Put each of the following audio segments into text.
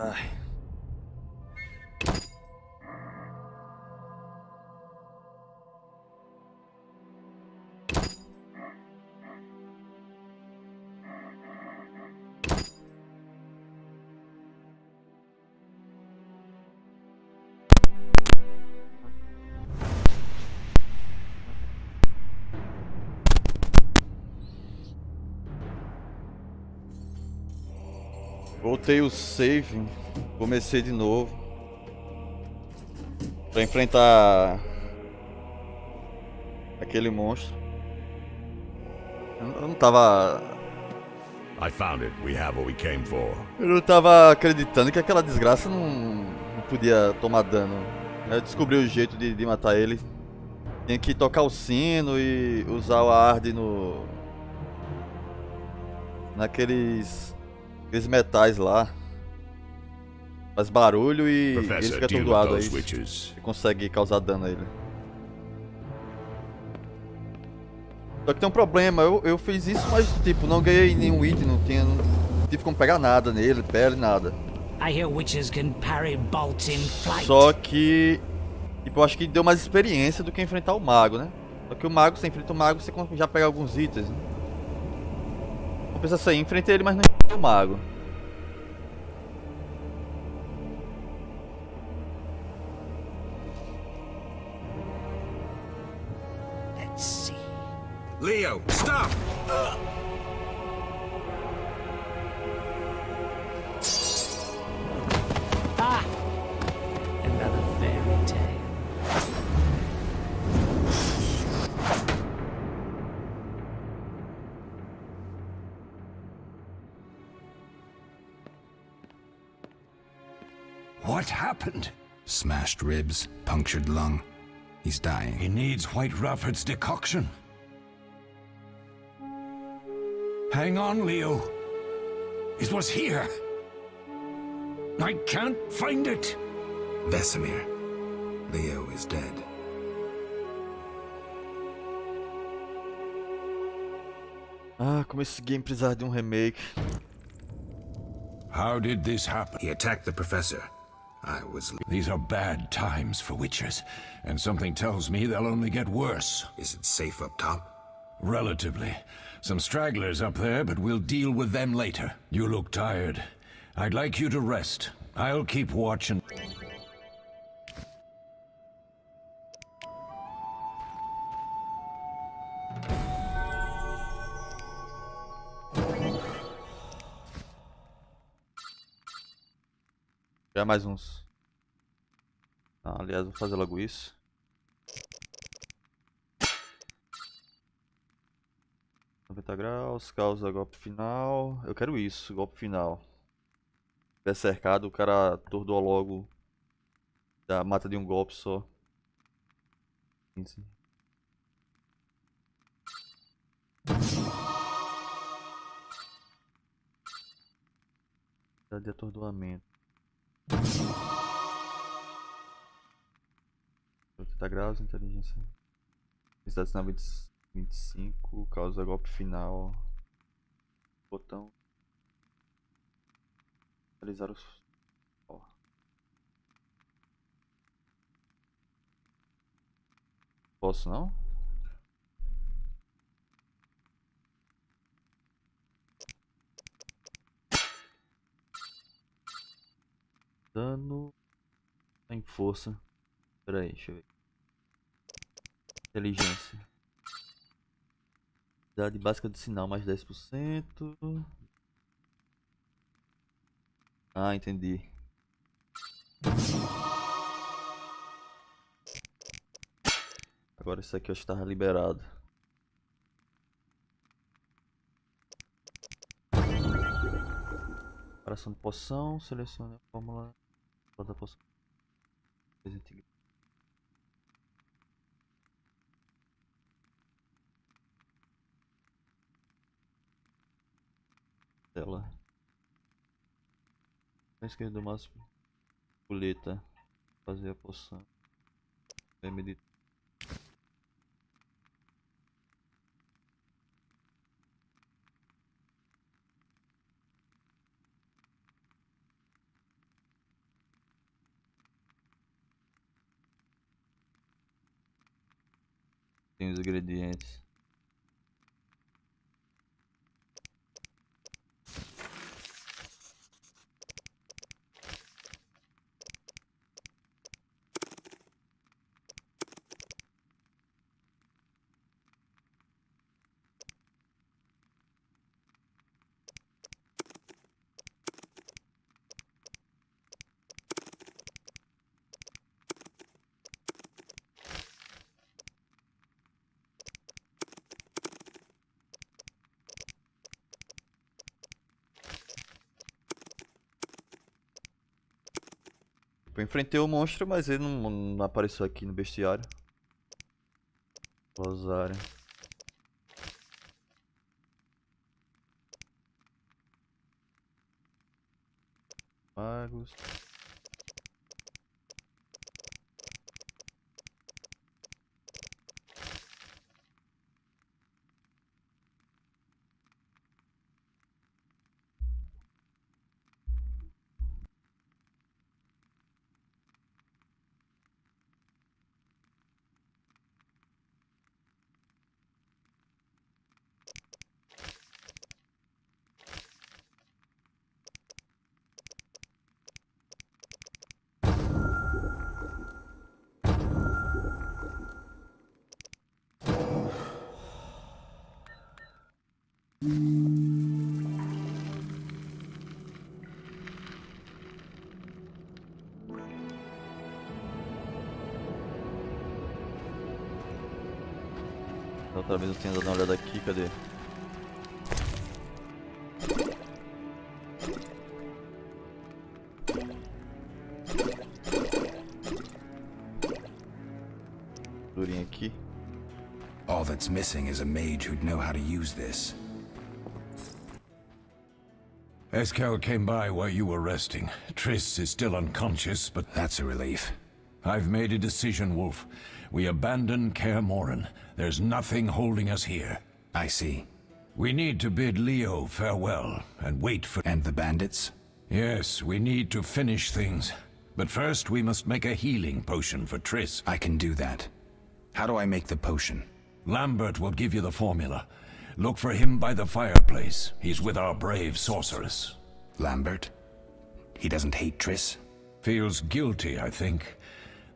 Ai. Voltei o save, comecei de novo pra enfrentar aquele monstro. Eu não tava. I found it. We have what we came for. Eu não tava acreditando que aquela desgraça não podia tomar dano. Eu descobri o jeito de matar ele. Tinha que tocar o sino e usar o arde naqueles metais lá. Faz barulho e ele Professor, fica deal with atordoado aí. those witches. Você consegue causar dano a ele. Só que tem um problema, eu fiz isso, mas tipo, não ganhei nenhum item, não tive como pegar nada nele, pele, nada. I hear witches can parry bolts in flight. Só que, tipo, eu acho que deu mais experiência do que enfrentar o mago, né? Só que o mago, você enfrenta o mago, você já pega alguns itens, né? Não pensa assim, enfrentei ele, mas não enfrentei o mago. Let's see. Leo, stop! Ah! Another fairy tale. What happened? Smashed ribs, punctured lung. He's dying. He needs ßt decoction. Hang on, Leo. It was here. I can't find it. Vesemir. Leo is dead. Ah, como esse game precisava de um remake. How did this happen? He attacked the professor. I was... These are bad times for witches, and something tells me they'll only get worse. Is it safe up top? Relatively. Some stragglers up there, but we'll deal with them later. You look tired. I'd like you to rest. I'll keep watch and... Já mais uns. Ah, aliás, vou fazer logo isso. º, causa golpe final. Eu quero isso, golpe final. Se tiver cercado, o cara atordoa logo. Mata de um golpe só. De atordoamento. 80 graus, inteligência. Intensidade sinal 25, causa golpe final. Botão. Realizar os. Ó. Posso não? Dano em força. Pera aí, deixa eu ver. Inteligência. Idade básica de sinal mais 10%. Ah, entendi. Agora isso aqui eu acho que estava liberado. Preparação de poção, selecione a fórmula da poção. Tela. À esquerda do máximo. Coleta. Fazer a poção. Vai meditar. Tem os ingredientes. Eu enfrentei o monstro, mas ele não apareceu aqui no bestiário. Rosário. Magos. Outra vez eu tenho dado uma olhada aqui, cadê? Durinho aqui. All that's missing is a mage who'd know how to use this. Eskel came by while you were resting. Triss is still unconscious, but That's a relief. I've made a decision, Wolf. We abandon kä mሔin. There's nothing holding us here. I see. We need to bid Leo farewell and wait for... And the bandits? Yes, we need to finish things. But first we must make a healing potion for Triss. I can do that. How do I make the potion? Lambert will give you the formula. Look for him by the fireplace. He's with our brave sorceress. Lambert? He doesn't hate Triss? Feels guilty, I think.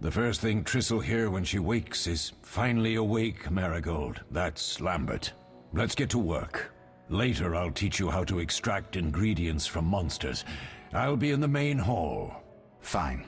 The first thing Triss'll hear when she wakes is, "Finally awake, Marigold." That's Lambert. Let's get to work. Later I'll teach you how to extract ingredients from monsters. I'll be in the main hall. Fine.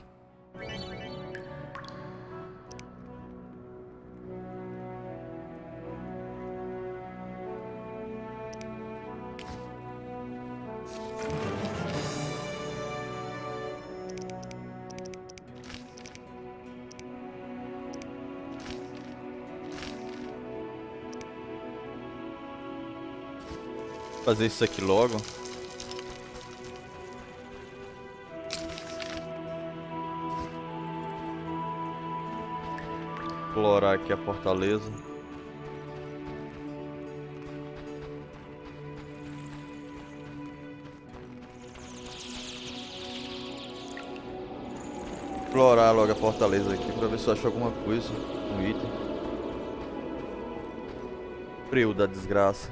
Fazer isso aqui logo. Explorar aqui a fortaleza. Explorar logo a fortaleza aqui pra ver se eu acho alguma coisa, um item. Frio da desgraça.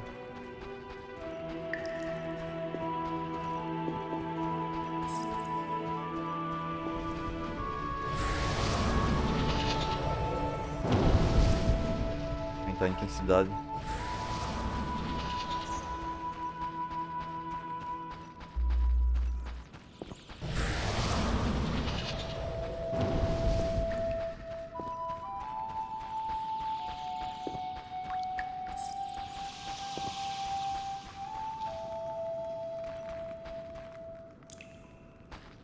Aumentar a intensidade.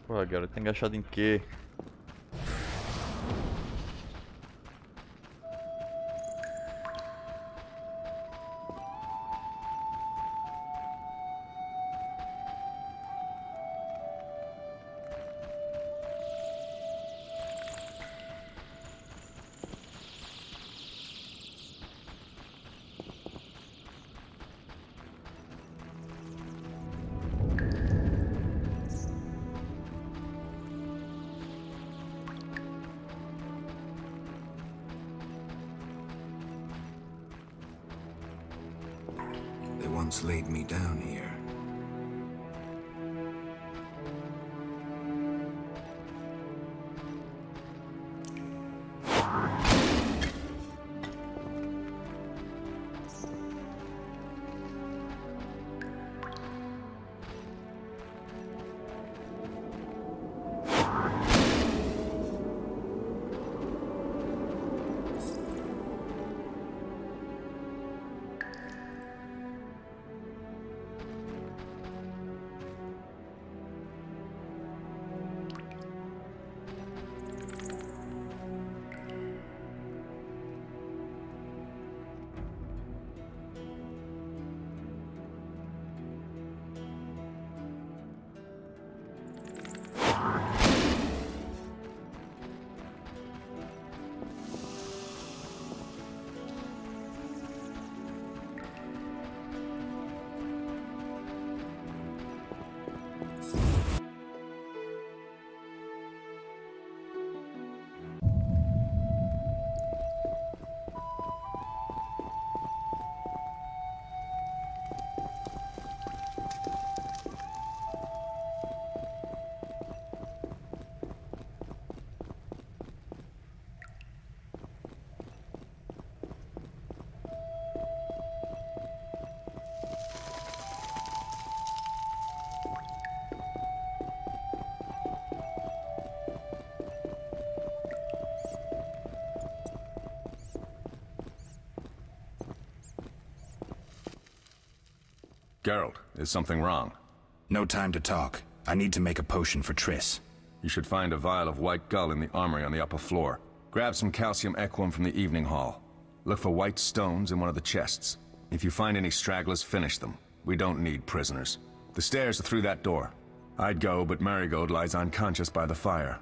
Pô, Geralt, tem agachado em quê? once laid me down here. Geralt, is something wrong? No time to talk. I need to make a potion for Triss. You should find a vial of white gull in the armory on the upper floor. Grab some calcium equum from the evening hall. Look for white stones in one of the chests. If you find any stragglers, finish them. We don't need prisoners. The stairs are through that door. I'd go, but Marigold lies unconscious by the fire.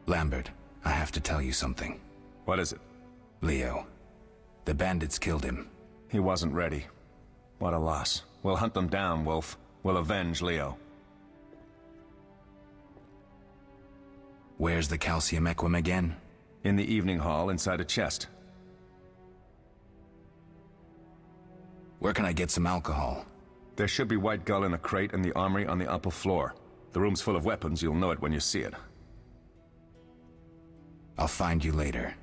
Lambert, I have to tell you something. What is it? Leo. The bandits killed him. He wasn't ready. What a loss. We'll hunt them down, Wolf. We'll avenge Leo. Where's the calcium equum again? In the evening hall, inside a chest. Where can I get some alcohol? There should be white gull in a crate in the armory on the upper floor. The room's full of weapons, you'll know it when you see it. I'll find you later.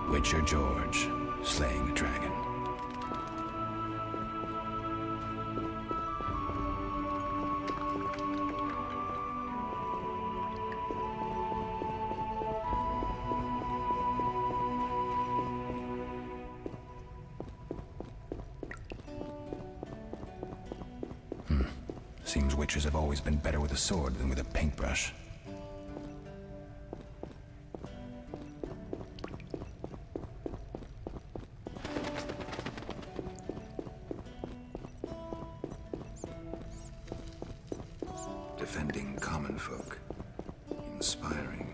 Witcher George, slaying the dragon. Seems witchers have always been better with a sword than with a paintbrush. Defending common folk. Inspiring.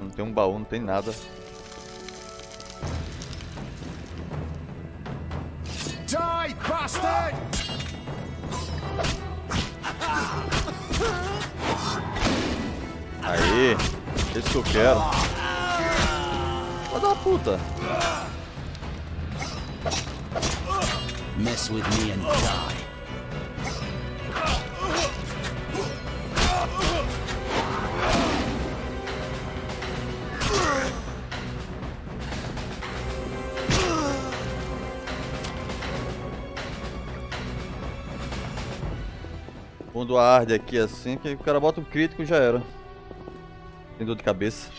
Não tem um baú, não tem nada. Die, bastard! Aí, esse que eu quero. Vai da puta. Mess with me and die. O mundo arde aqui assim, que o cara bota um crítico e já era. Tem dor de cabeça.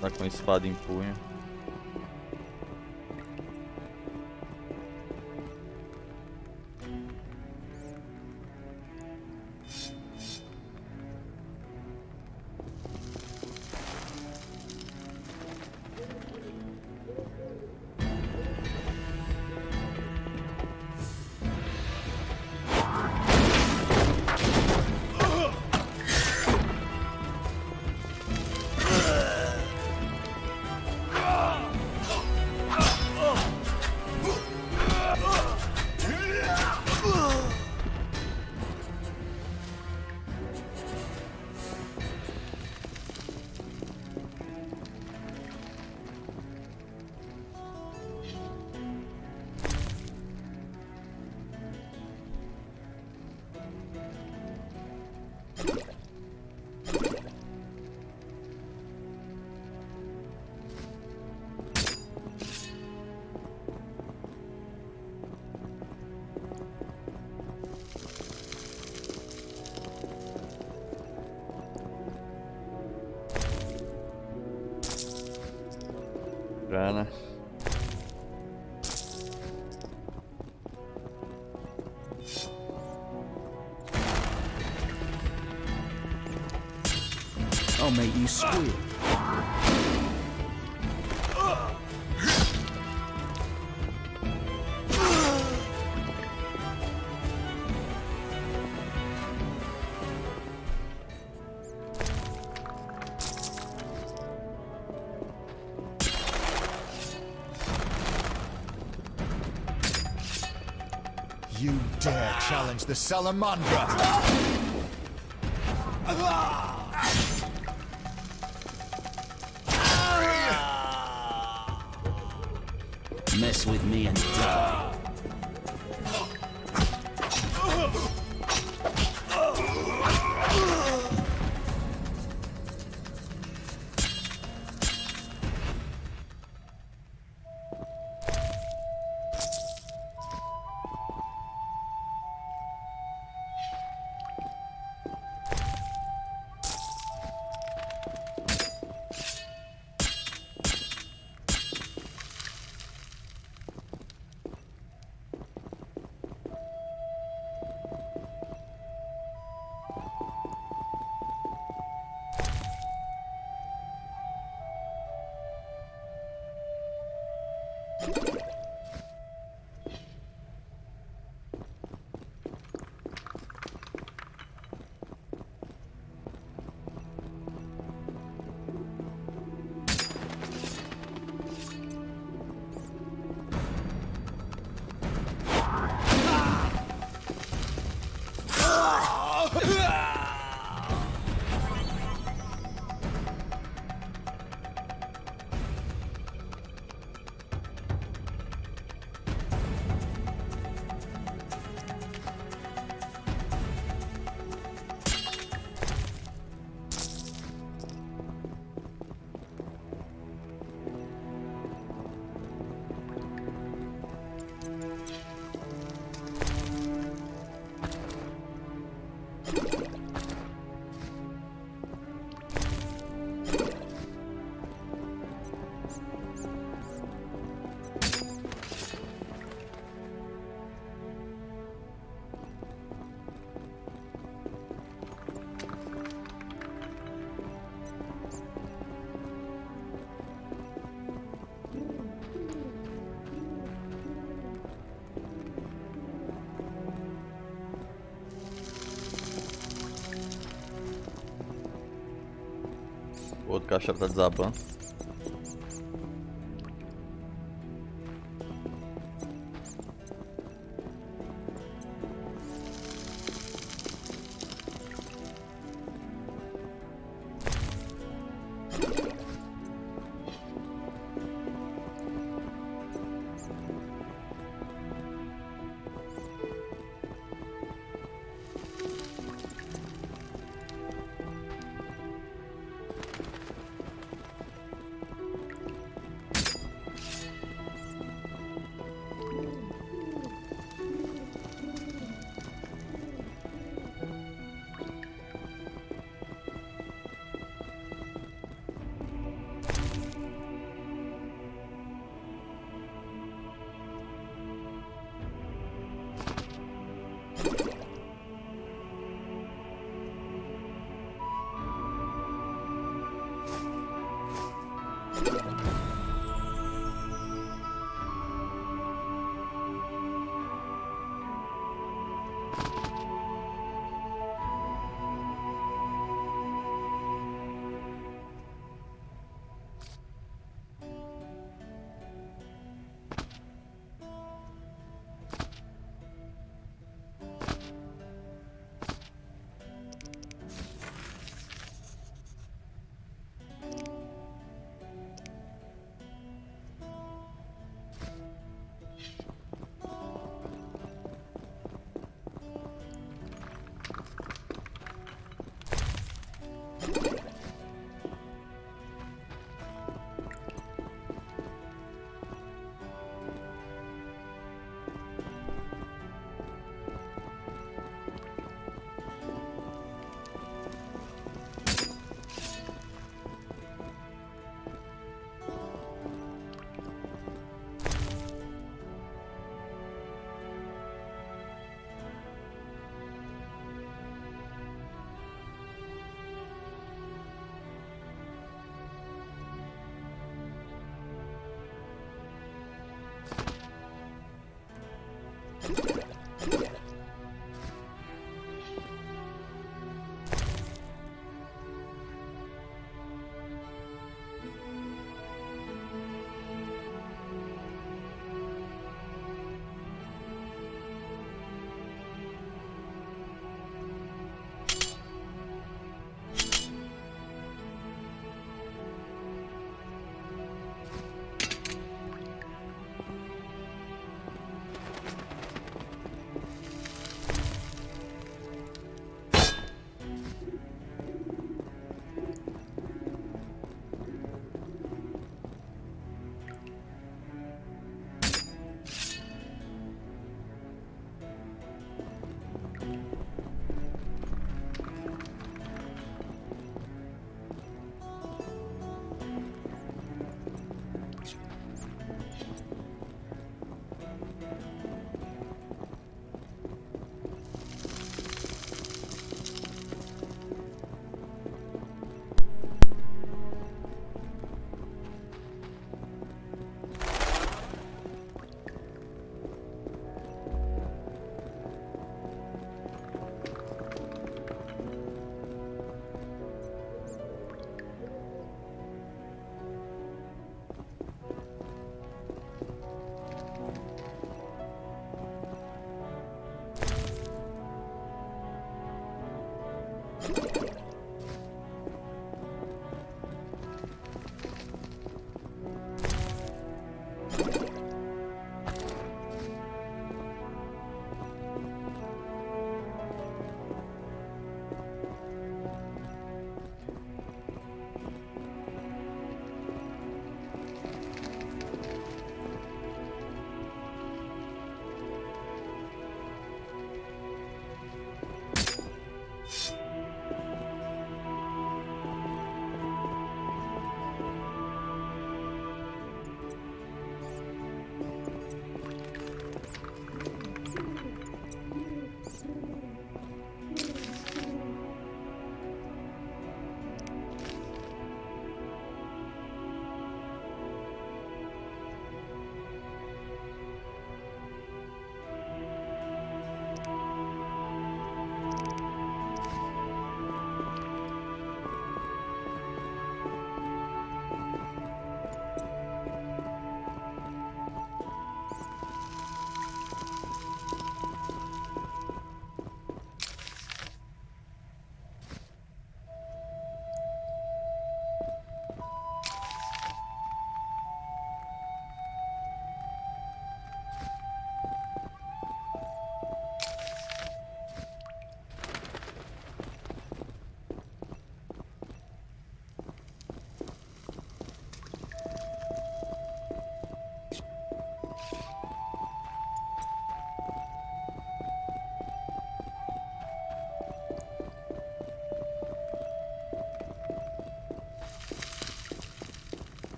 Tá com a espada em punho. Grana. I'll make you squeal. You dare challenge the Salamandra! Mess with me and die. outro castelo tá desabando.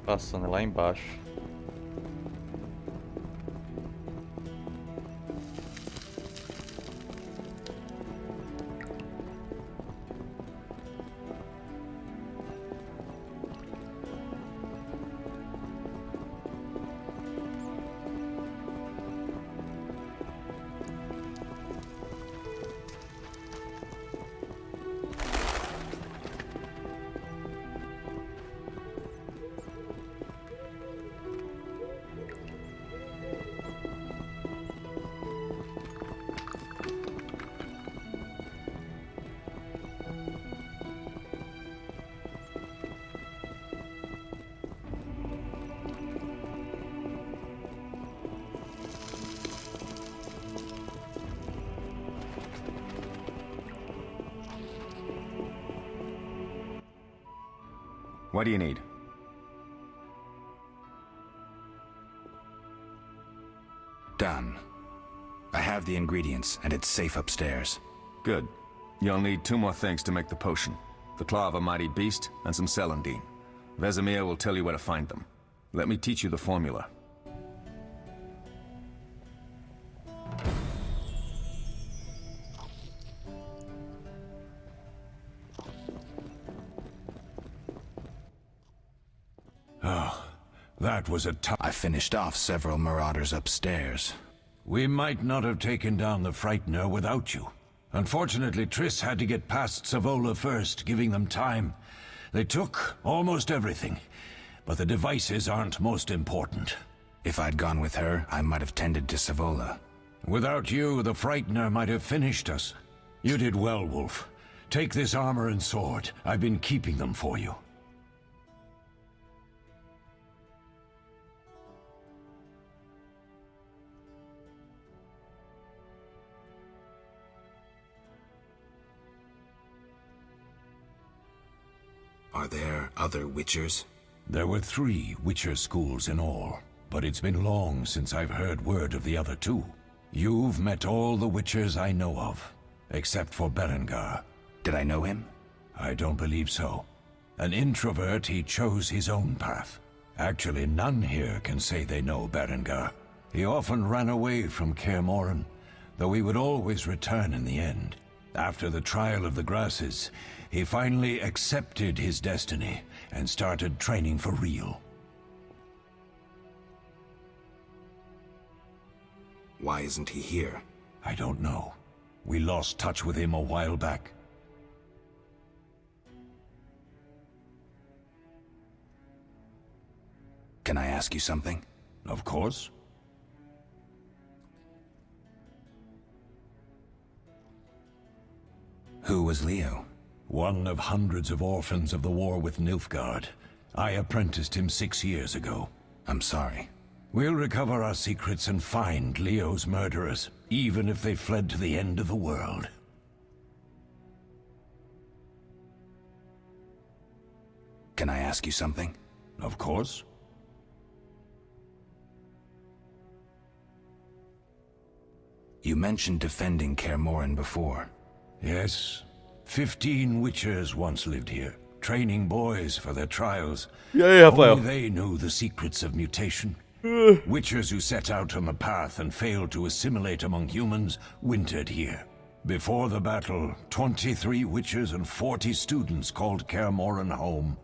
Passando lá embaixo. What do you need? Done. I have the ingredients, and it's safe upstairs. Good. You'll need 2 more things to make the potion. The claw of a mighty beast, and some celandine. Vesemir will tell you where to find them. Let me teach you the formula. That was a tough... I finished off several marauders upstairs. We might not have taken down the Frightener without you. Unfortunately, Triss had to get past Savola first, giving them time. They took almost everything, but the devices aren't most important. If I'd gone with her, I might have tended to Savola. Without you, the Frightener might have finished us. You did well, Wolf. Take this armor and sword. I've been keeping them for you. Are there other Witchers? There were 3 Witcher schools in all, but it's been long since I've heard word of the other 2. You've met all the Witchers I know of, except for Berengar. Did I know him? I don't believe so. An introvert, he chose his own path. Actually, none here can say they know Berengar. He often ran away from kä mʲin, though he would always return in the end. After the trial of the grasses, he finally accepted his destiny and started training for real. Why isn't he here? I don't know. We lost touch with him a while back. Can I ask you something? Of course. Who was Leo? One of hundreds of orphans of the war with Nilfgaard. I apprenticed him 6 years ago. I'm sorry. We'll recover our secrets and find Leo's murderers, even if they fled to the end of the world. Can I ask you something? Of course. You mentioned defending kä mʲin before. Yes. 15 Witchers once lived here, training boys for their trials. Yeah, Only they knew the secrets of mutation. Witchers who set out on the path and failed to assimilate among humans wintered here. Before the battle, 23 Witchers and 40 students called kä mʲin home.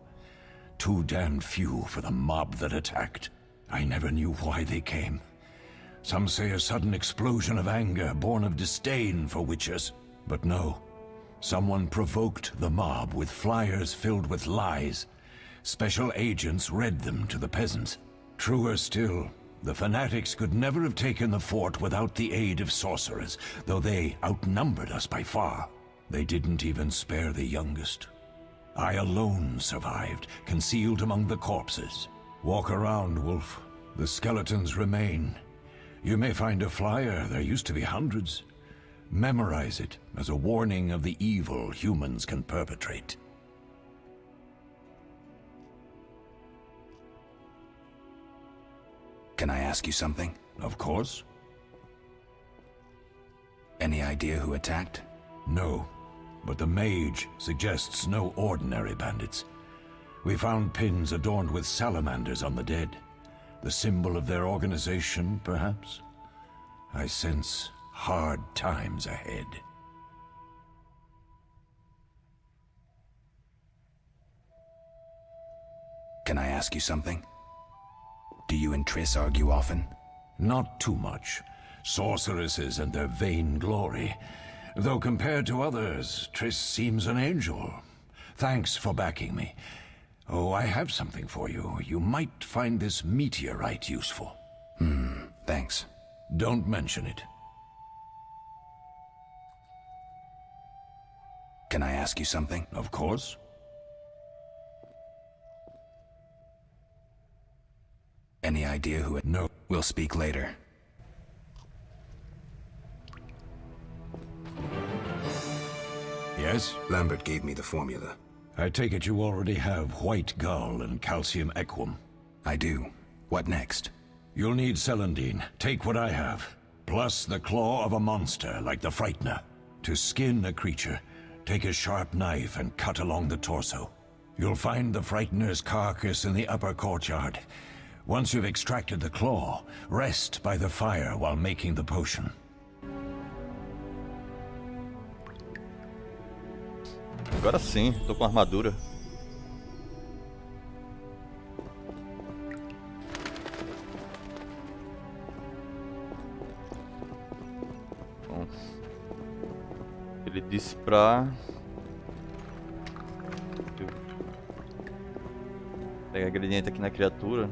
Too damn few for the mob that attacked. I never knew why they came. Some say a sudden explosion of anger born of disdain for Witchers. But no. Someone provoked the mob with flyers filled with lies. Special agents read them to the peasants. Truer still, the fanatics could never have taken the fort without the aid of sorcerers, though they outnumbered us by far. They didn't even spare the youngest. I alone survived, concealed among the corpses. Walk around, Wolf. The skeletons remain. You may find a flyer, there used to be hundreds. Memorize it as a warning of the evil humans can perpetrate. Can I ask you something? Of course. Any idea who attacked? No, but the mage suggests no ordinary bandits. We found pins adorned with salamanders on the dead. The symbol of their organization, perhaps? I sense hard times ahead. Can I ask you something? Do you and Triss argue often? Not too much. Sorceresses and their vain glory. Though compared to others, Triss seems an angel. Thanks for backing me. Oh, I have something for you. You might find this meteorite useful. Thanks. Don't mention it. Can I ask you something? Of course. Any idea who it... No. We'll speak later. Yes? Lambert gave me the formula. I take it you already have white gull and calcium equum. I do. What next? You'll need celandine. Take what I have. Plus the claw of a monster, like the Frightener. To skin a creature, take a sharp knife and cut along the torso. You'll find the Frightener's carcass in the upper courtyard. Once you've extracted the claw, rest by the fire while making the potion. Agora sim, tô com armadura. Bom, ele disse pra... pegar ingrediente aqui na criatura.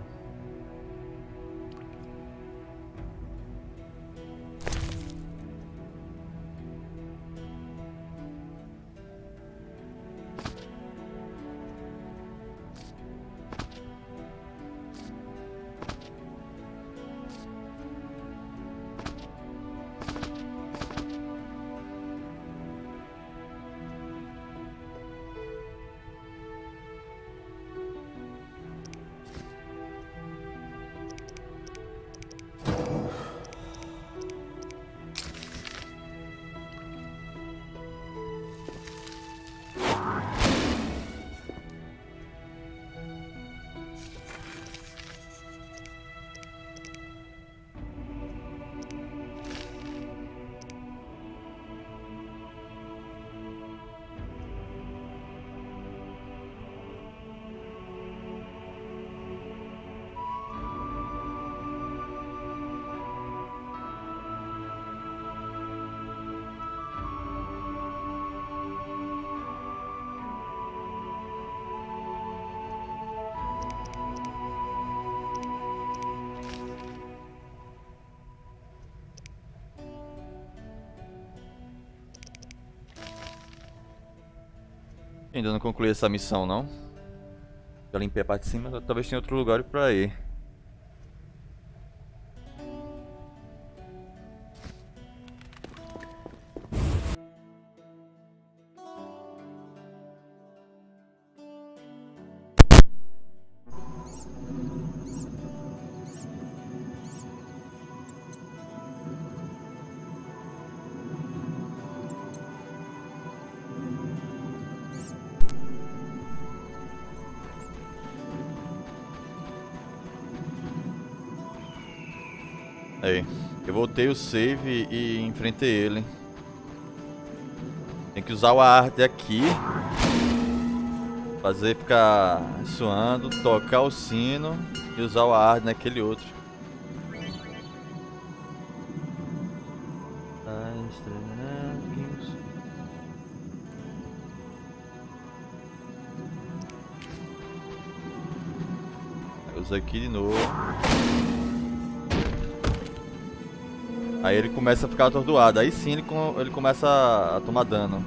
Ainda não concluí essa missão, não. Já limpei a parte de cima, talvez tenha outro lugar pra ir. Aí, eu voltei o save e enfrentei ele. Tem que usar o arte aqui. Fazer ficar suando, tocar o sino e usar o arte naquele outro. Usa aqui de novo. Aí ele começa a ficar atordoado, aí sim ele começa a tomar dano.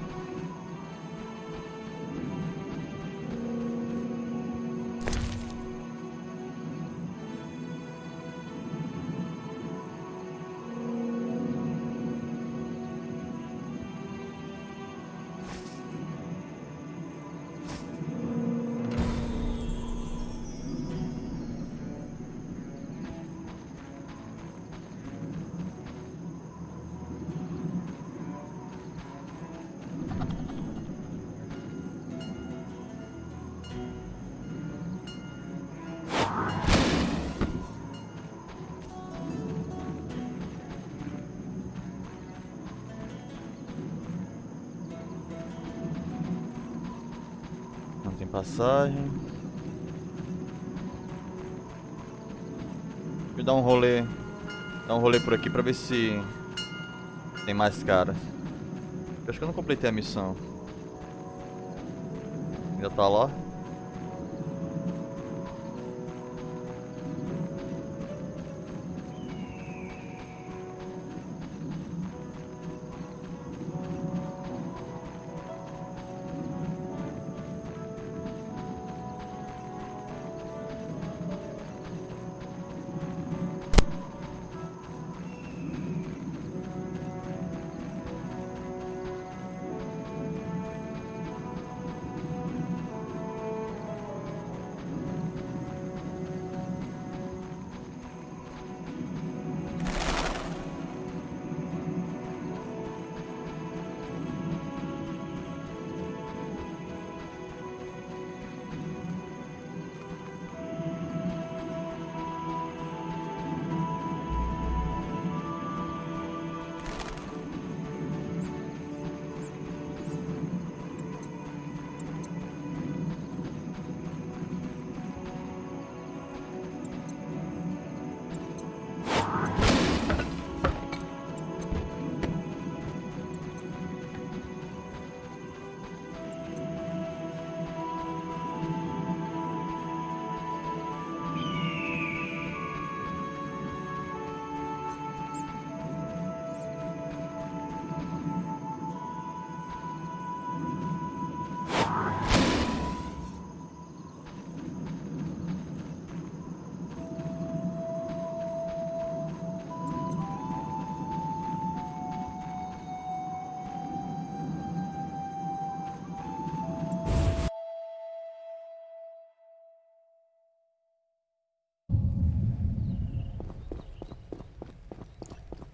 Passagem. Deixa eu dar um rolê. Dar um rolê por aqui pra ver se tem mais caras. Eu acho que eu não completei a missão. Ainda tá lá.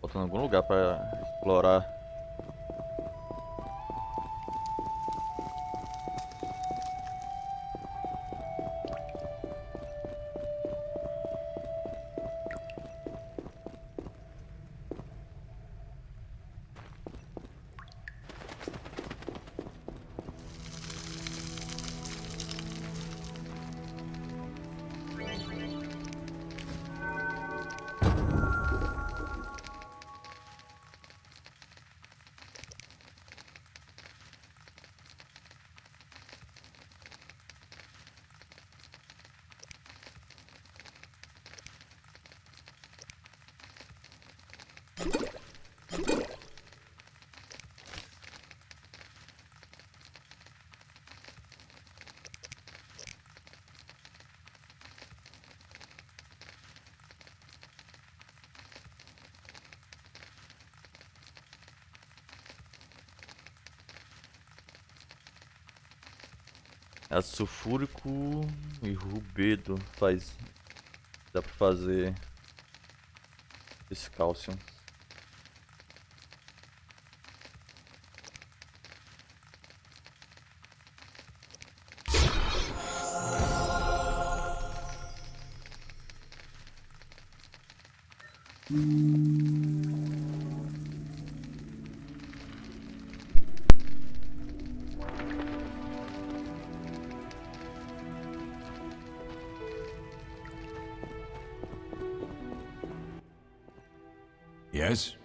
Faltando algum lugar pra explorar. Ácido sulfúrico e rubedo faz. Dá pra fazer esse cálcio. Yes?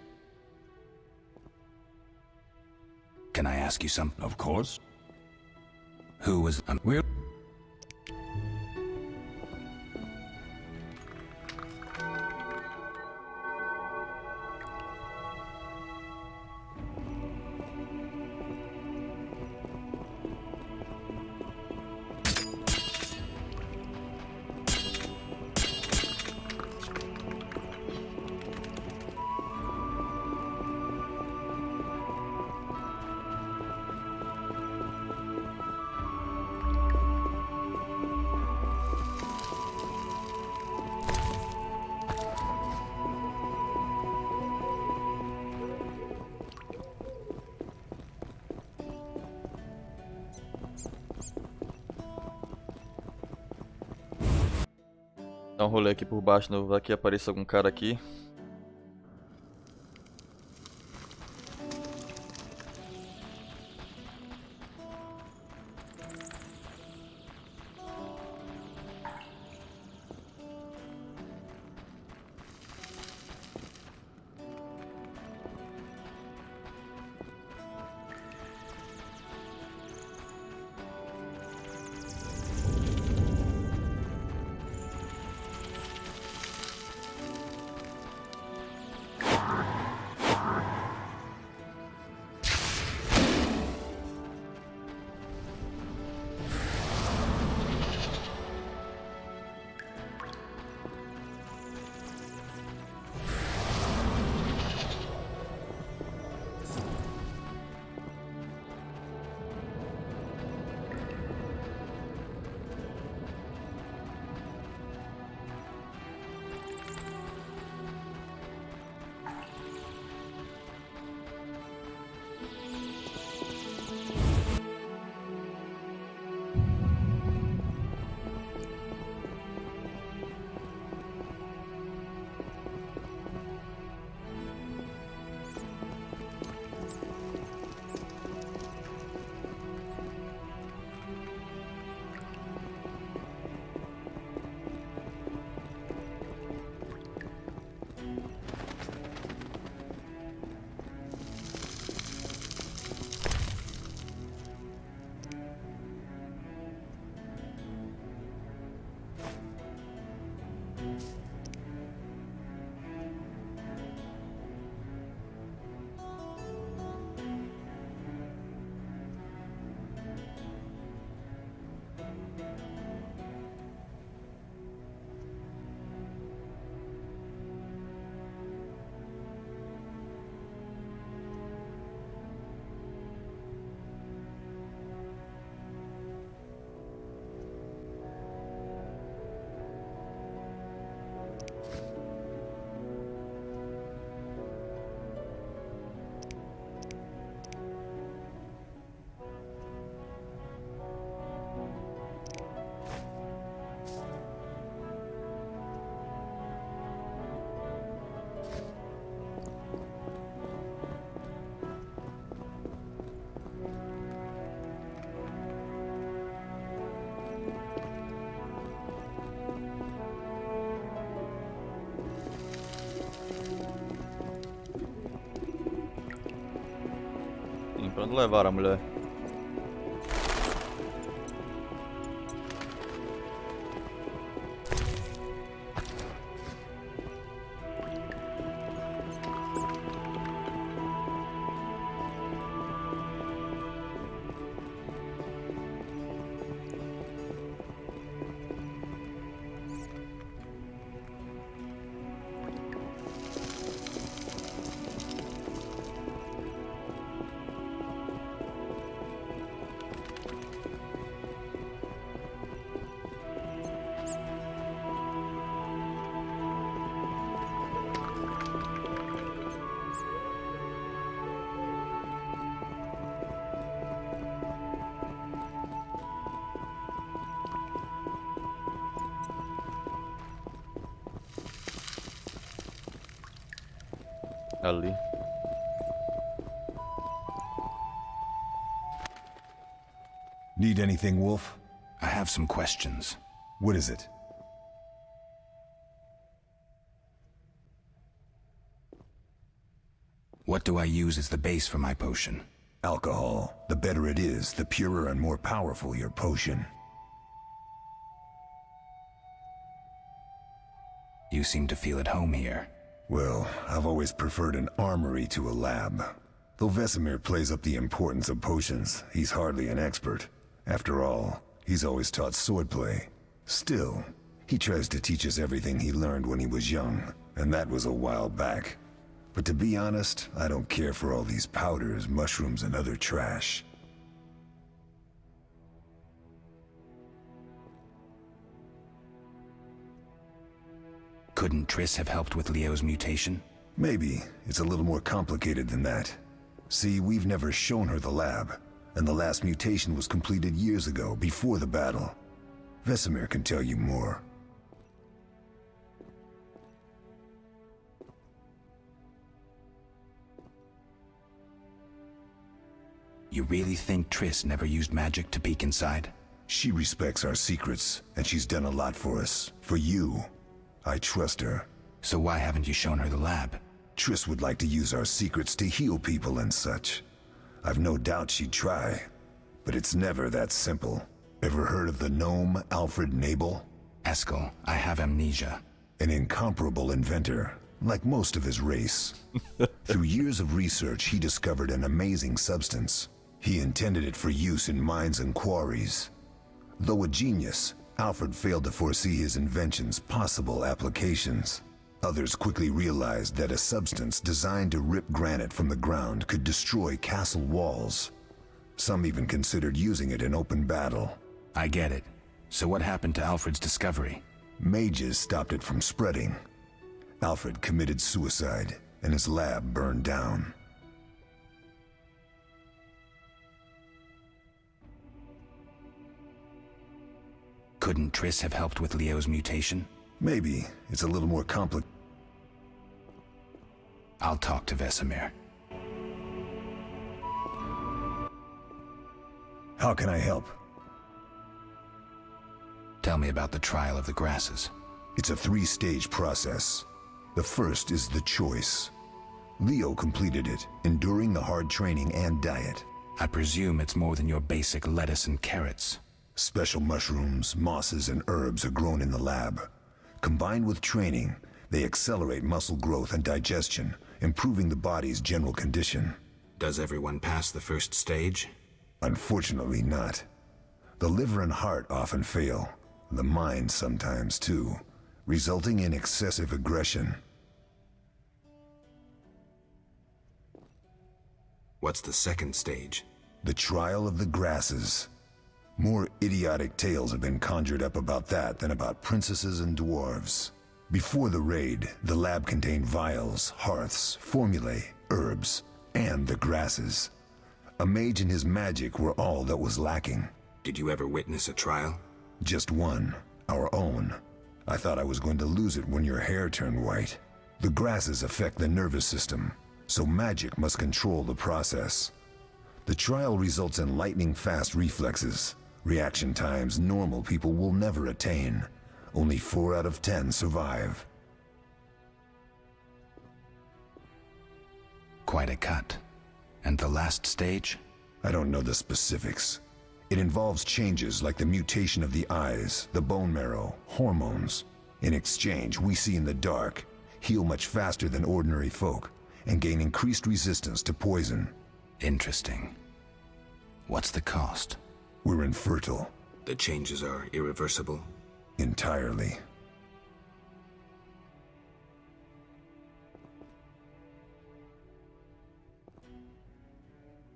Can I ask you something? Of course. Who was... We're... Dá um rolê aqui por baixo, não vai que apareça algum cara aqui. Pra onde levar a mulher? Ali. Need anything, Wolf? I have some questions. What is it? What do I use as the base for my potion? Alcohol. The better it is, the purer and more powerful your potion. You seem to feel at home here. Well, I've always preferred an armory to a lab. Though Vesemir plays up the importance of potions, he's hardly an expert. After all, he's always taught swordplay. Still, he tries to teach us everything he learned when he was young, and that was a while back. But to be honest, I don't care for all these powders, mushrooms, and other trash. Couldn't Triss have helped with Leo's mutation? Maybe. It's a little more complicated than that. See, we've never shown her the lab, and the last mutation was completed years ago, before the battle. Vesemir can tell you more. You really think Triss never used magic to peek inside? She respects our secrets, and she's done a lot for us. For you. I trust her. So why haven't you shown her the lab? Triss would like to use our secrets to heal people and such. I've no doubt she'd try, but it's never that simple. Ever heard of the gnome Alfred Nabel? Eskel, I have amnesia. An incomparable inventor, like most of his race. Through years of research, he discovered an amazing substance. He intended it for use in mines and quarries. Though a genius, Alfred failed to foresee his invention's possible applications. Others quickly realized that a substance designed to rip granite from the ground could destroy castle walls. Some even considered using it in open battle. I get it. So what happened to Alfred's discovery? Mages stopped it from spreading. Alfred committed suicide, and his lab burned down. Couldn't Triss have helped with Leo's mutation? Maybe. It's a little more complicated. I'll talk to Vesemir. How can I help? Tell me about the trial of the grasses. It's a 3-stage process. The first is the choice. Leo completed it, enduring the hard training and diet. I presume it's more than your basic lettuce and carrots. Special mushrooms, mosses, and herbs are grown in the lab. Combined with training, they accelerate muscle growth and digestion, improving the body's general condition. Does everyone pass the first stage? Unfortunately not. The liver and heart often fail, the mind sometimes too, resulting in excessive aggression. What's the second stage? The trial of the grasses. More idiotic tales have been conjured up about that than about princesses and dwarves. Before the raid, the lab contained vials, hearths, formulae, herbs, and the grasses. A mage and his magic were all that was lacking. Did you ever witness a trial? Just one, our own. I thought I was going to lose it when your hair turned white. The grasses affect the nervous system, so magic must control the process. The trial results in lightning-fast reflexes, reaction times normal people will never attain. Only 4 out of 10 survive. Quite a cut. And the last stage? I don't know the specifics. It involves changes like the mutation of the eyes, the bone marrow, hormones. In exchange, we see in the dark, heal much faster than ordinary folk, and gain increased resistance to poison. Interesting. What's the cost? We're infertile. The changes are irreversible? Entirely.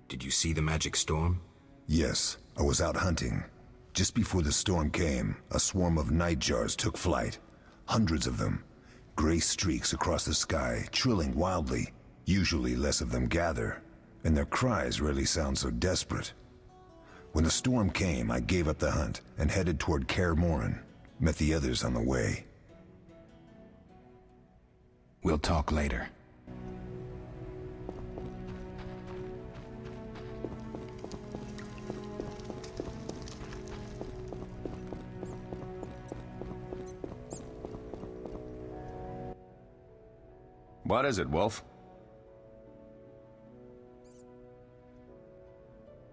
Did you see the magic storm? Yes, I was out hunting. Just before the storm came, a swarm of nightjars took flight. Hundreds of them. Gray streaks across the sky, trilling wildly. Usually less of them gather, and their cries rarely sound so desperate. When the storm came, I gave up the hunt and headed toward kä morszán. Met the others on the way. We'll talk later. What is it, Wolf?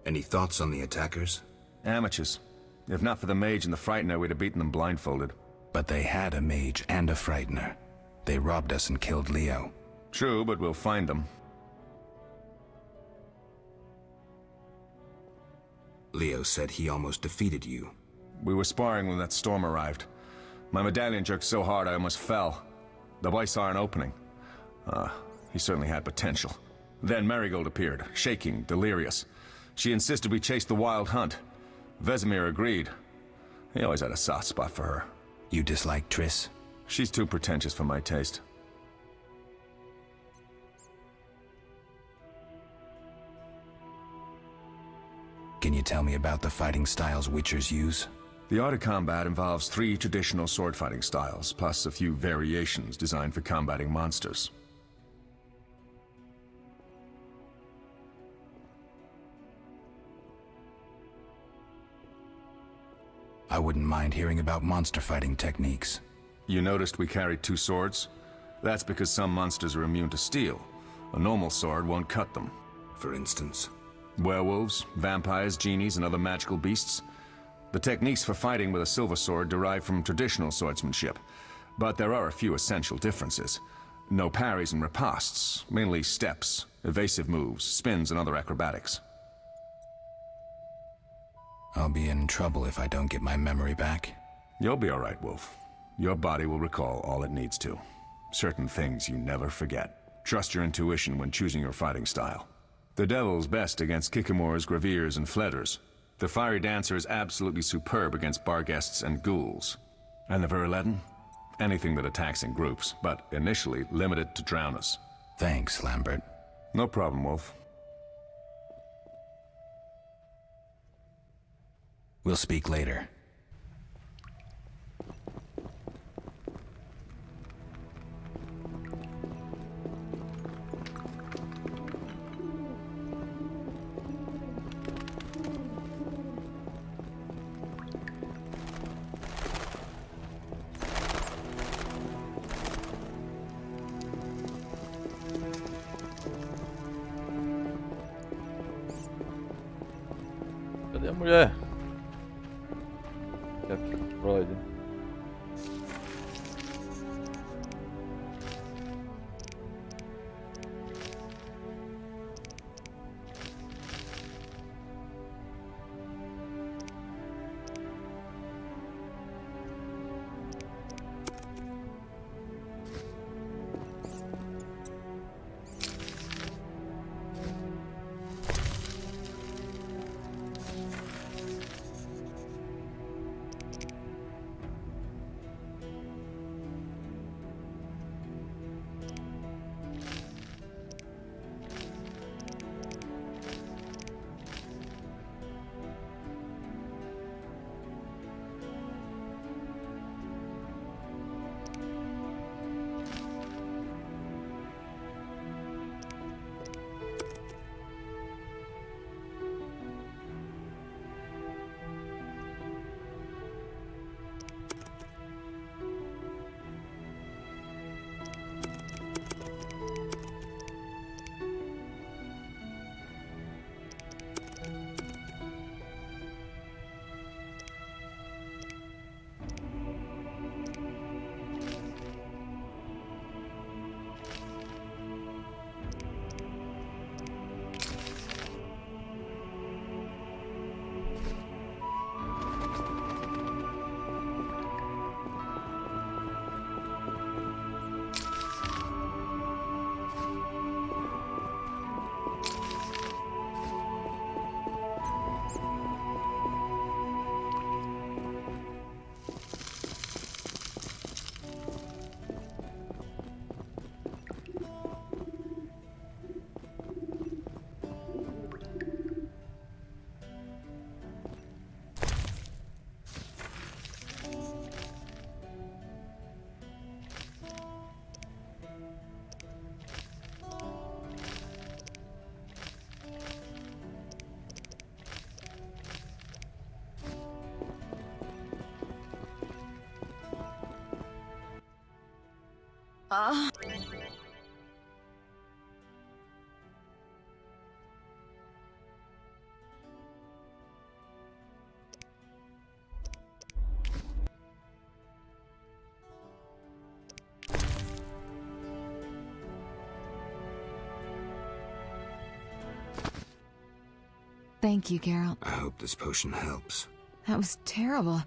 Any thoughts on the attackers? Amateurs. If not for the mage and the frightener, we'd have beaten them blindfolded. But they had a mage and a frightener. They robbed us and killed Leo. True, but we'll find them. Leo said he almost defeated you. We were sparring when that storm arrived. My medallion jerked so hard I almost fell. The boy saw an opening. He certainly had potential. Then Marigold appeared, shaking, delirious. She insisted we chase the wild hunt. Vesemir agreed. He always had a soft spot for her. You dislike Triss? She's too pretentious for my taste. Can you tell me about the fighting styles Witchers use? The art of combat involves 3 traditional sword fighting styles, plus a few variations designed for combating monsters. I wouldn't mind hearing about monster fighting techniques. You noticed we carried 2 swords? That's because some monsters are immune to steel. A normal sword won't cut them. For instance? Werewolves, vampires, genies, and other magical beasts. The techniques for fighting with a silver sword derive from traditional swordsmanship, but there are a few essential differences. No parries and ripostes, mainly steps, evasive moves, spins, and other acrobatics. I'll be in trouble if I don't get my memory back. You'll be all right, Wolf. Your body will recall all it needs to. Certain things you never forget. Trust your intuition when choosing your fighting style. The Devil's best against Kikimors, Graviers, and Fledders. The Fiery Dancer is absolutely superb against Barghests and Ghouls. And the Virledin? Anything that attacks in groups, but initially limited to drowners. Thanks, Lambert. No problem, Wolf. We'll speak later. Cadê a mulher? Freud. Thank you, Geralt. I hope this potion helps. That was terrible.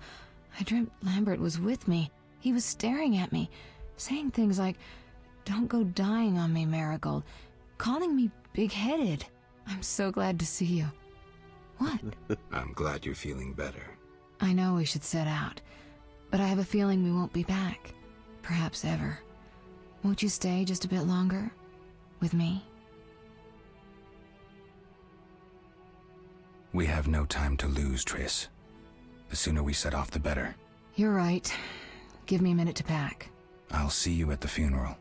I dreamt Lambert was with me. He was staring at me, saying things like, "Don't go dying on me, Marigold," calling me big-headed. I'm so glad to see you. What? I'm glad you're feeling better. I know we should set out, but I have a feeling we won't be back. Perhaps ever. Won't you stay just a bit longer? With me? We have no time to lose, Triss. The sooner we set off, the better. You're right. Give me a minute to pack. I'll see you at the funeral.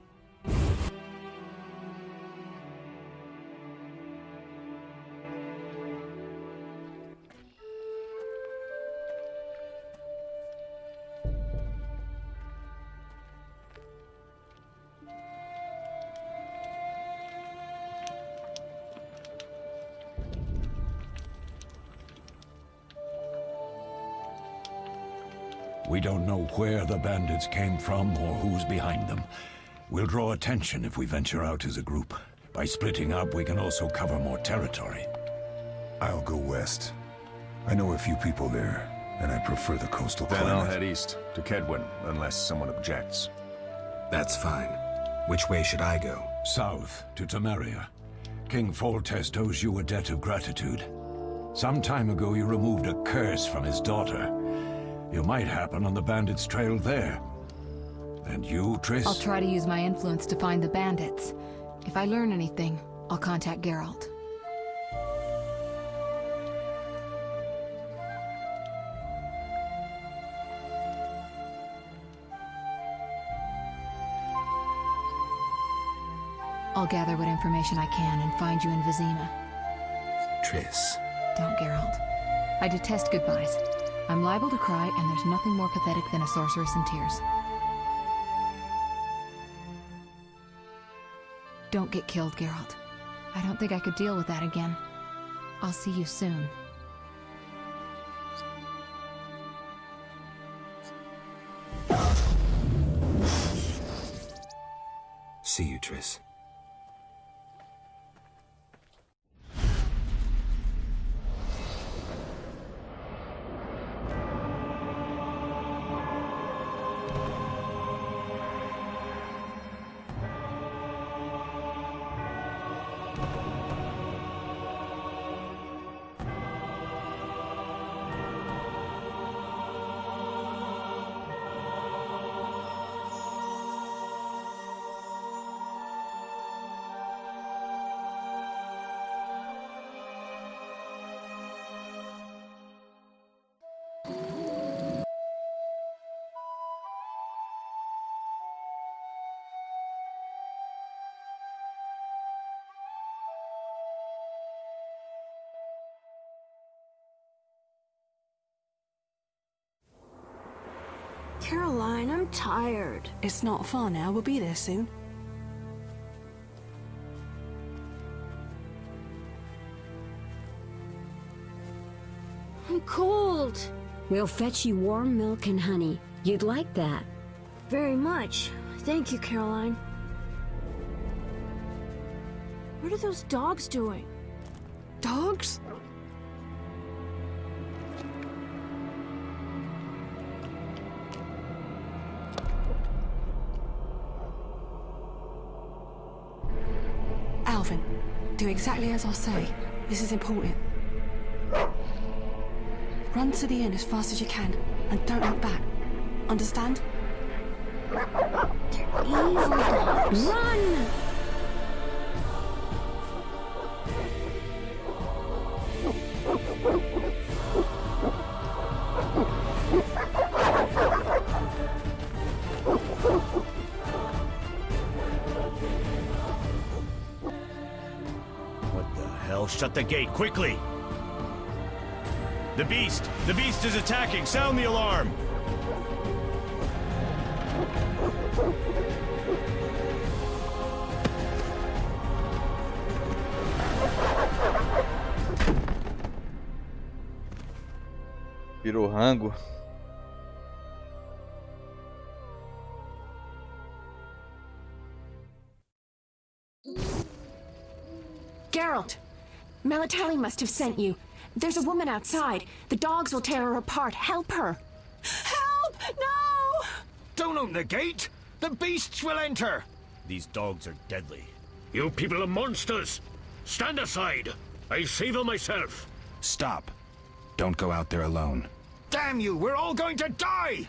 We don't know where the bandits came from or who's behind them. We'll draw attention if we venture out as a group. By splitting up, we can also cover more territory. I'll go west. I know a few people there, and I prefer the coastal Then climate. I'll head east, to kä mሔin, unless someone objects. That's fine. Which way should I go? South, to Temeria. King Foltest owes you a debt of gratitude. Some time ago, you removed a curse from his daughter. You might happen on the bandits' trail there. And you, Triss? I'll try to use my influence to find the bandits. If I learn anything, I'll contact Geralt. I'll gather what information I can and find you in Vizima. Triss. Don't, Geralt. I detest goodbyes. I'm liable to cry, and there's nothing more pathetic than a sorceress in tears. Don't get killed, Geralt. I don't think I could deal with that again. I'll see you soon. See you, Triss. Caroline, I'm tired. It's not far now. We'll be there soon. I'm cold. We'll fetch you warm milk and honey. You'd like that. Very much. Thank you, Caroline. What are those dogs doing? Dogs? Alvin, do exactly as I say. This is important. Run to the inn as fast as you can, and don't look back. Understand? They're evil dogs. Run! What the hell? Shut the gate, quickly! The beast! The beast is attacking! Sound the alarm! Virou rango. Geralt! Melitele must have sent you. There's a woman outside. The dogs will tear her apart. Help her! Help! No! Don't open the gate! The beasts will enter! These dogs are deadly. You people are monsters! Stand aside! I'll save them myself! Stop. Don't go out there alone. Damn you! We're all going to die!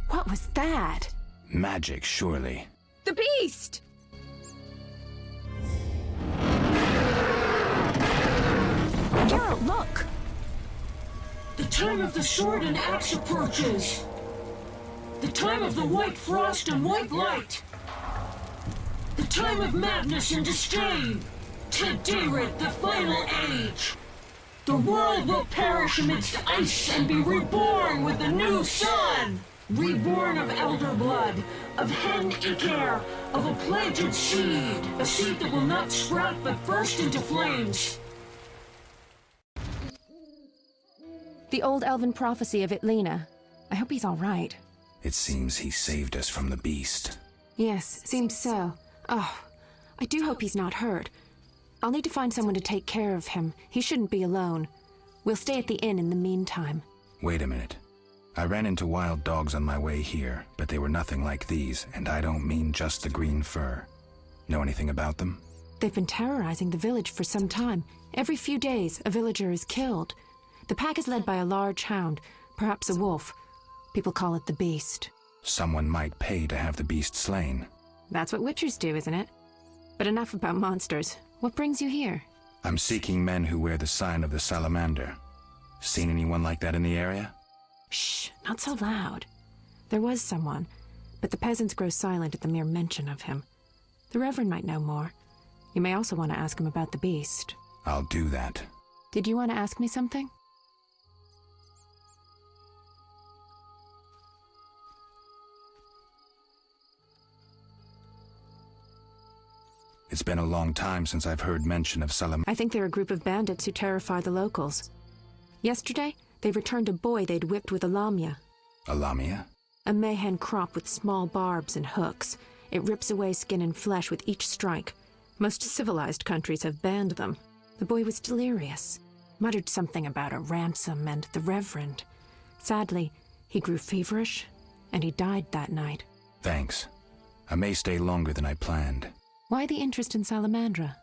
What was that? Magic, surely. The beast! Geralt, look! The time of the sword and axe approaches. The time of the white frost and white light. The time of madness and disdain. Ted the final age. The world will perish amidst ice and be reborn with the new sun. Reborn of elder blood, of hen ÄKER, of a planted seed. A seed that will not sprout but burst into flames. The old elven prophecy of Itlena. I hope he's all right. It seems he saved us from the beast. Yes, seems so. Oh, I do hope he's not hurt. I'll need to find someone to take care of him. He shouldn't be alone. We'll stay at the inn in the meantime. Wait a minute. I ran into wild dogs on my way here, but they were nothing like these, and I don't mean just the green fur. Know anything about them? They've been terrorizing the village for some time. Every few days, a villager is killed. The pack is led by a large hound, perhaps a wolf. People call it the Beast. Someone might pay to have the beast slain. That's what witchers do, isn't it? But enough about monsters. What brings you here? I'm seeking men who wear the sign of the salamander. Seen anyone like that in the area? Shh, not so loud. There was someone, but the peasants grow silent at the mere mention of him. The Reverend might know more. You may also want to ask him about the beast. I'll do that. Did you want to ask me something? It's been a long time since I've heard mention of I think they're a group of bandits who terrify the locals. Yesterday, they returned a boy they'd whipped with a lamia. A lamia? A mähin crop with small barbs and hooks. It rips away skin and flesh with each strike. Most civilized countries have banned them. The boy was delirious, muttered something about a ransom and the Reverend. Sadly, he grew feverish, and he died that night. Thanks. I may stay longer than I planned. Why the interest in Salamandra?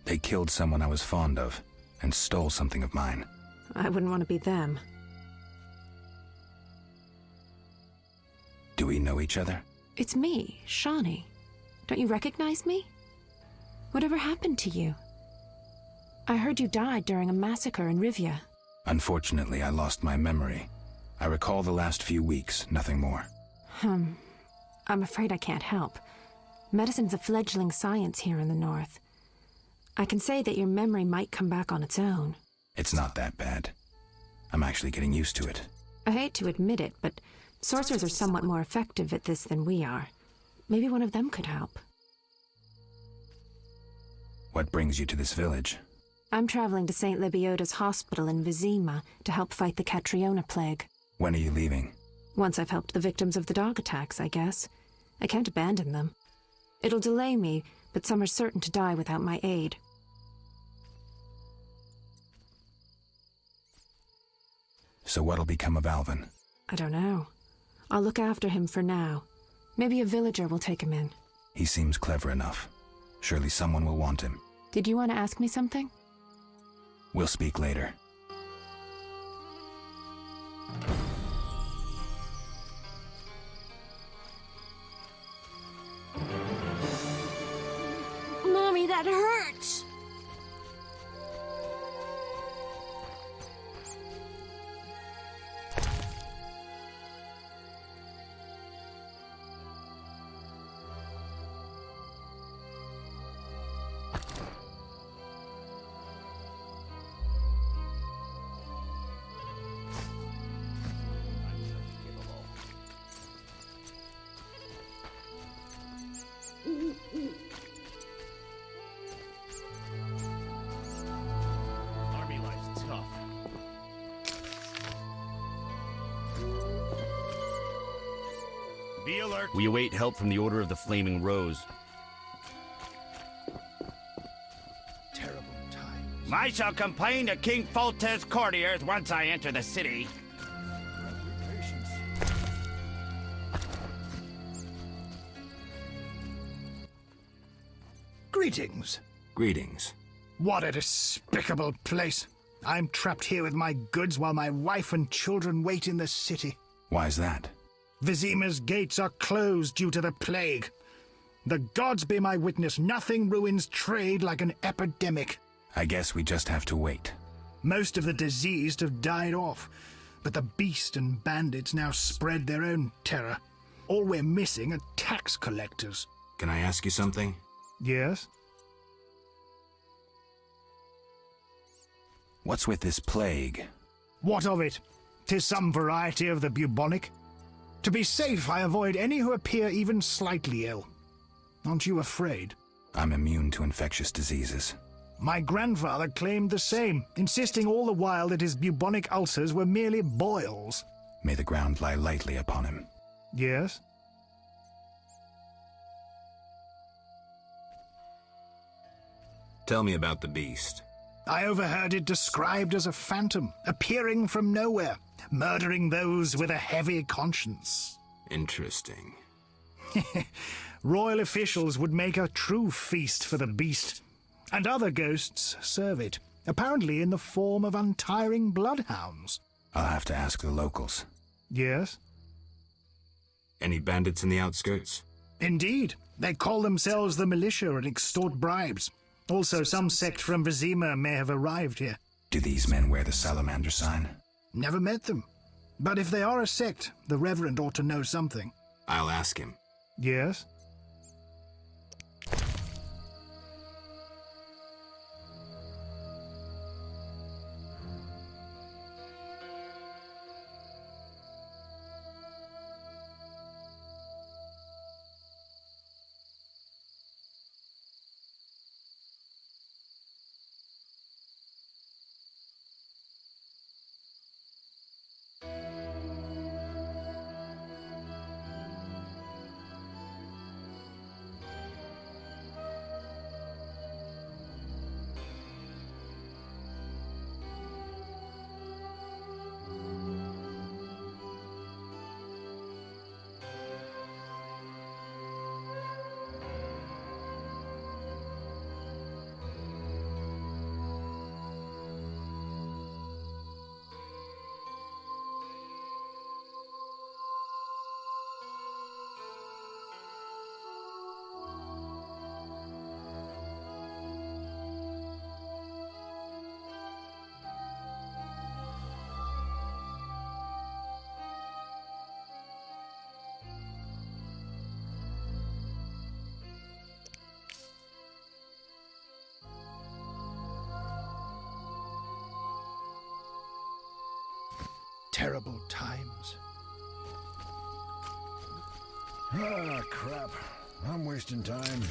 They killed someone I was fond of, and stole something of mine. I wouldn't want to be them. Do we know each other? It's me, Shawnee. Don't you recognize me? Whatever happened to you? I heard you died during a massacre in Rivia. Unfortunately, I lost my memory. I recall the last few weeks, nothing more. I'm afraid I can't help. Medicine's a fledgling science here in the north. I can say that your memory might come back on its own. It's not that bad. I'm actually getting used to it. I hate to admit it, but sorcerers are somewhat more effective at this than we are. Maybe one of them could help. What brings you to this village? I'm traveling to St. Lebioda's hospital in Vizima to help fight the Catriona plague. When are you leaving? Once I've helped the victims of the dog attacks, I guess. I can't abandon them. It'll delay me, but some are certain to die without my aid. So what'll become of Alvin? I don't know. I'll look after him for now. Maybe a villager will take him in. He seems clever enough. Surely someone will want him. Did you want to ask me something? We'll speak later. Mommy, that hurts! Army life's tough. Be alert. We await help from the Order of the Flaming Rose. Terrible times. I shall complain to King Foltest's courtiers once I enter the city. Greetings. Greetings. What a despicable place. I'm trapped here with my goods while my wife and children wait in the city. Why's that? Vizima's gates are closed due to the plague. The gods be my witness, nothing ruins trade like an epidemic. I guess we just have to wait. Most of the diseased have died off, but the beast and bandits now spread their own terror. All we're missing are tax collectors. Can I ask you something? Yes? What's with this plague? What of it? 'Tis some variety of the bubonic. To be safe, I avoid any who appear even slightly ill. Aren't you afraid? I'm immune to infectious diseases. My grandfather claimed the same, insisting all the while that his bubonic ulcers were merely boils. May the ground lie lightly upon him. Yes? Tell me about the beast. I overheard it described as a phantom, appearing from nowhere, murdering those with a heavy conscience. Interesting. Royal officials would make a true feast for the beast, and other ghosts serve it, apparently in the form of untiring bloodhounds. I'll have to ask the locals. Yes? Any bandits in the outskirts? Indeed. They call themselves the militia and extort bribes. Also, some sect from Vizima may have arrived here. Do these men wear the salamander sign? Never met them. But if they are a sect, the Reverend ought to know something. I'll ask him. Yes? Terrible times. Ah, crap. I'm wasting time.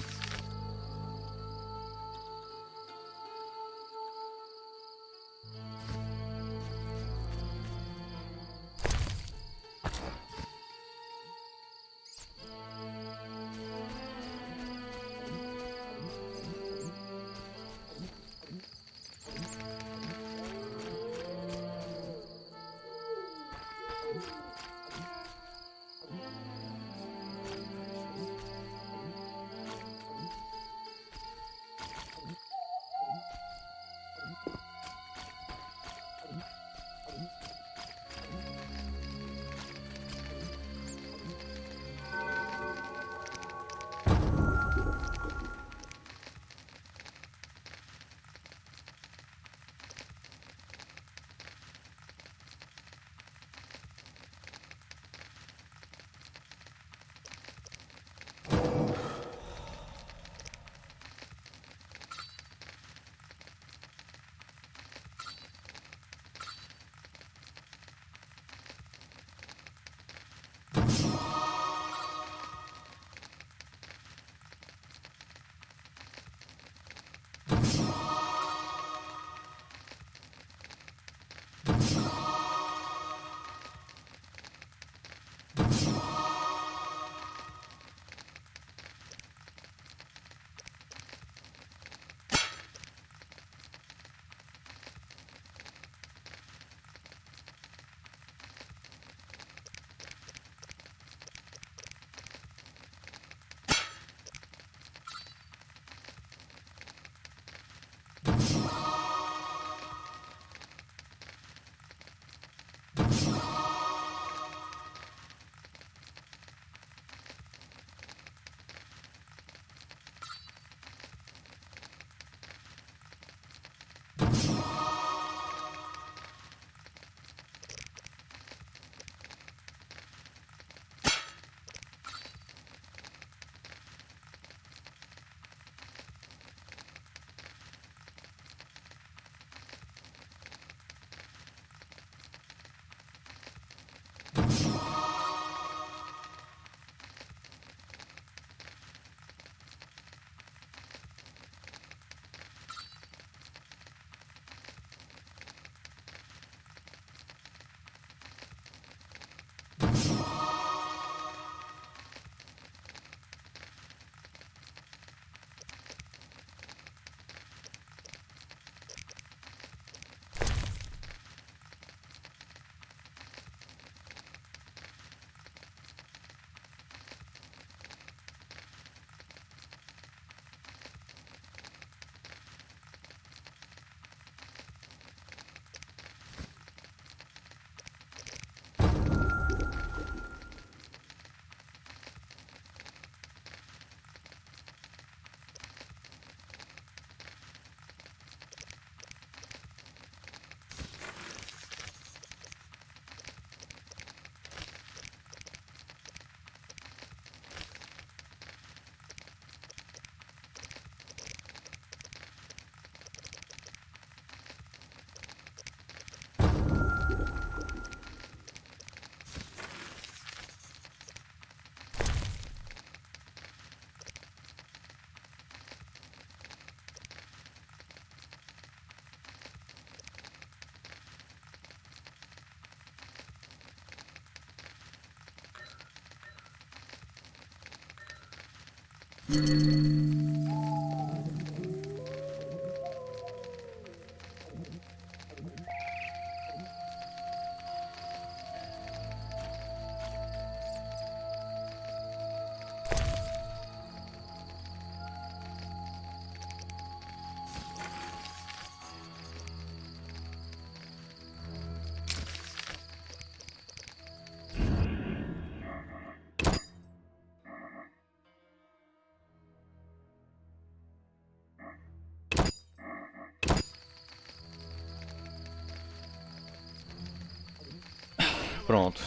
Pronto.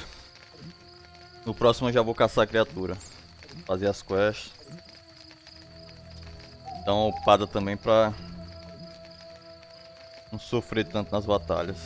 No próximo eu já vou caçar a criatura. Fazer as quests. Dar uma upada também pra não sofrer tanto nas batalhas.